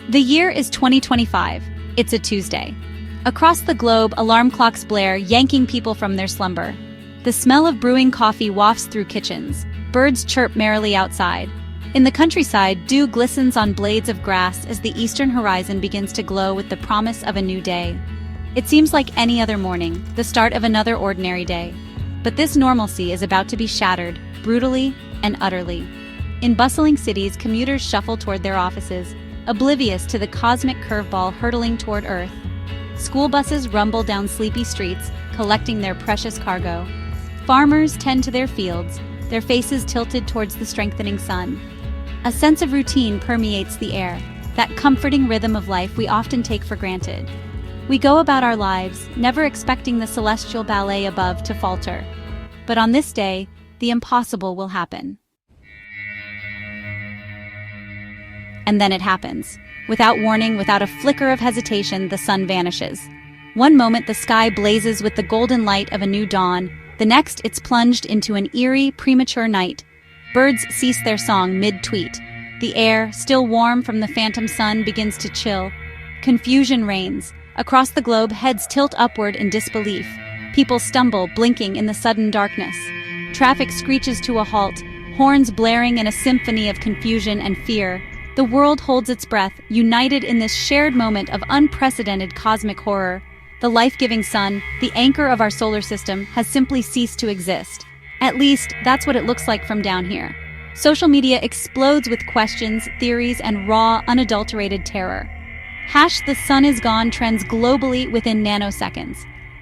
The year is 2025. It's a Tuesday. Across the globe, alarm clocks blare, yanking people from their slumber. The smell of brewing coffee wafts through kitchens. Birds chirp merrily outside. In the countryside, dew glistens on blades of grass as the eastern horizon begins to glow with the promise of a new day. It seems like any other morning, the start of another ordinary day. But this normalcy is about to be shattered, brutally and utterly. In bustling cities, commuters shuffle toward their offices, oblivious to the cosmic curveball hurtling toward Earth. School buses rumble down sleepy streets, collecting their precious cargo. Farmers tend to their fields, their faces tilted towards the strengthening sun. A sense of routine permeates the air, that comforting rhythm of life we often take for granted. We go about our lives, never expecting the celestial ballet above to falter. But on this day, the impossible will happen. And then it happens. Without warning, without a flicker of hesitation, the sun vanishes. One moment the sky blazes with the golden light of a new dawn, the next it's plunged into an eerie, premature night. Birds cease their song mid-tweet. The air, still warm from the phantom sun, begins to chill. Confusion reigns. Across the globe, heads tilt upward in disbelief. People stumble, blinking in the sudden darkness. Traffic screeches to a halt, horns blaring in a symphony of confusion and fear. The world holds its breath, united in this shared moment of unprecedented cosmic horror. The life-giving sun, the anchor of our solar system, has simply ceased to exist. At least, that's what it looks like from down here. Social media explodes with questions, theories, and raw, unadulterated terror. #The sun is gone trends globally within nanoseconds.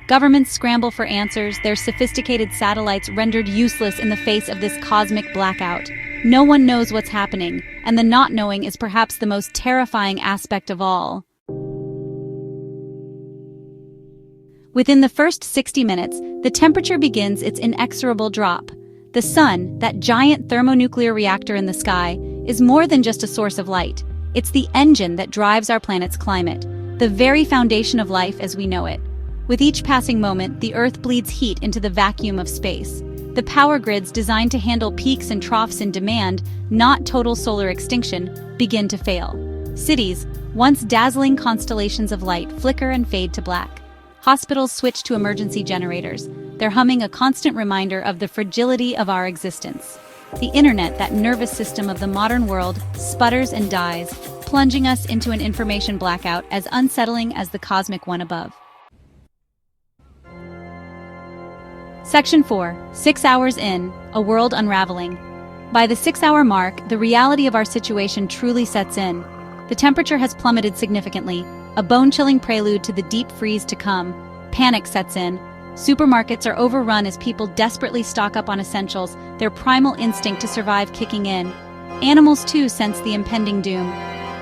Governments scramble for answers, their sophisticated satellites rendered useless in the face of this cosmic blackout. No one knows what's happening, and the not knowing is perhaps the most terrifying aspect of all. Within the first 60 minutes, the temperature begins its inexorable drop. The sun, that giant thermonuclear reactor in the sky, is more than just a source of light. It's the engine that drives our planet's climate, the very foundation of life as we know it. With each passing moment, the Earth bleeds heat into the vacuum of space. The power grids designed to handle peaks and troughs in demand, not total solar extinction, begin to fail. Cities, once dazzling constellations of light, flicker and fade to black. Hospitals switch to emergency generators, their humming a constant reminder of the fragility of our existence. The internet, that nervous system of the modern world, sputters and dies, plunging us into an information blackout as unsettling as the cosmic one above. Section 4. 6 hours in, a world unraveling. By the 6-hour mark, the reality of our situation truly sets in. The temperature has plummeted significantly, a bone-chilling prelude to the deep freeze to come. Panic sets in. Supermarkets are overrun as people desperately stock up on essentials, their primal instinct to survive kicking in. Animals too sense the impending doom.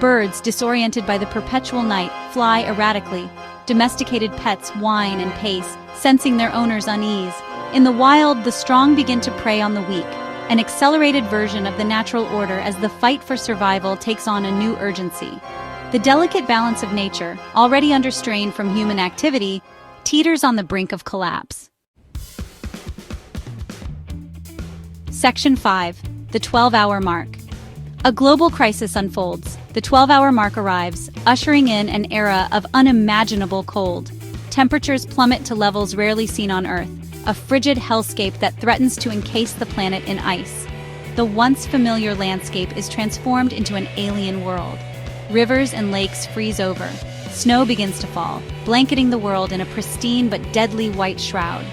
Birds, disoriented by the perpetual night, fly erratically. Domesticated pets whine and pace, sensing their owner's unease. In the wild, the strong begin to prey on the weak, an accelerated version of the natural order as the fight for survival takes on a new urgency. The delicate balance of nature, already under strain from human activity, teeters on the brink of collapse. Section 5. The 12-hour mark. A global crisis unfolds. The 12-hour mark arrives, ushering in an era of unimaginable cold. Temperatures plummet to levels rarely seen on Earth, a frigid hellscape that threatens to encase the planet in ice. The once familiar landscape is transformed into an alien world. Rivers and lakes freeze over. Snow begins to fall, blanketing the world in a pristine but deadly white shroud.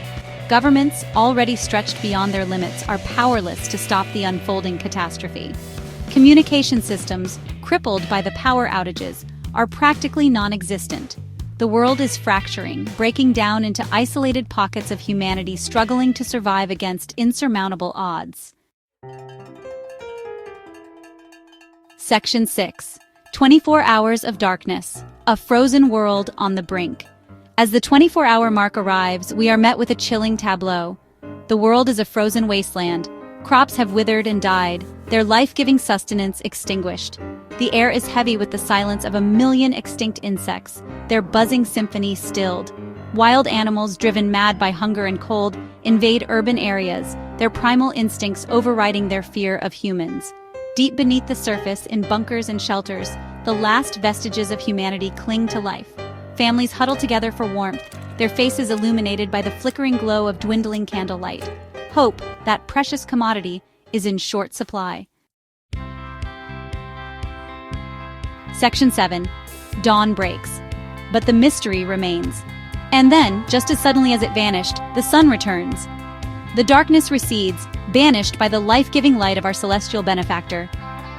Governments, already stretched beyond their limits, are powerless to stop the unfolding catastrophe. Communication systems, crippled by the power outages, are practically non-existent. The world is fracturing, breaking down into isolated pockets of humanity struggling to survive against insurmountable odds. Section 6. 24 Hours of Darkness. A frozen world on the brink. As the 24-hour mark arrives, we are met with a chilling tableau. The world is a frozen wasteland. Crops have withered and died, their life-giving sustenance extinguished. The air is heavy with the silence of a million extinct insects, their buzzing symphony stilled. Wild animals, driven mad by hunger and cold, invade urban areas, their primal instincts overriding their fear of humans. Deep beneath the surface, in bunkers and shelters, the last vestiges of humanity cling to life. Families huddle together for warmth, their faces illuminated by the flickering glow of dwindling candlelight. Hope, that precious commodity, is in short supply. Section 7. Dawn breaks. But the mystery remains. And then, just as suddenly as it vanished, the sun returns. The darkness recedes, banished by the life-giving light of our celestial benefactor.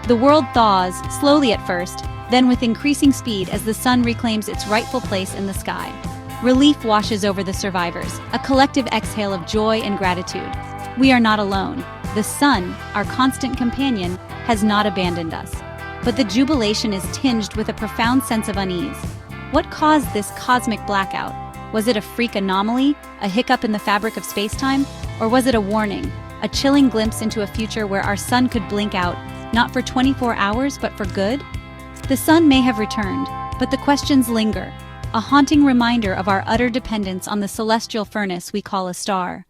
The world thaws, slowly at first, then with increasing speed as the sun reclaims its rightful place in the sky. Relief washes over the survivors, a collective exhale of joy and gratitude. We are not alone. The sun, our constant companion, has not abandoned us. But the jubilation is tinged with a profound sense of unease. What caused this cosmic blackout? Was it a freak anomaly, a hiccup in the fabric of space-time? Or was it a warning, a chilling glimpse into a future where our sun could blink out, not for 24 hours, but for good? The sun may have returned, but the questions linger, a haunting reminder of our utter dependence on the celestial furnace we call a star.